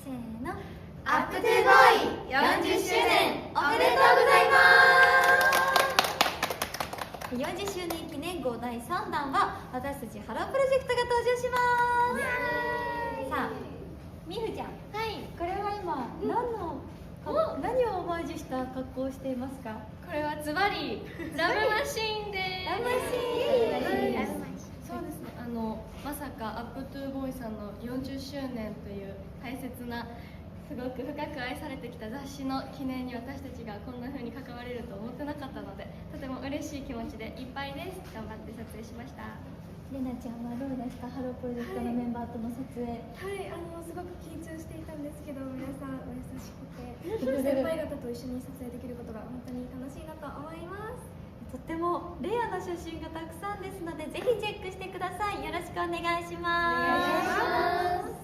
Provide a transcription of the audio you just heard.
せーの。アップトゥーボーイ40周年おめでとうございます。40周年記念号第3弾は私たちハロープロジェクトが登場します。さあ、みふちゃん、はい、これは今何をオマージュした格好をしていますか？これはズバリラブマシーンです。ラブマシーン。そうですね、まさかアップトゥーボーイさんの40周年という大切な、すごく深く愛されてきた雑誌の記念に私たちがこんな風に関われると思ってなかったので、とても嬉しい気持ちでいっぱいです。頑張って撮影しました。れなちゃんはどうですか？ハロープロジェクトのメンバーとの撮影。はい、すごく緊張していたんですけど、皆さんお優しくて先輩方と一緒に撮影できることが本当に楽しいなと思います。とってもレアな写真がたくさんですので、ぜひチェックしてください。よろしくお願いします。お願いします。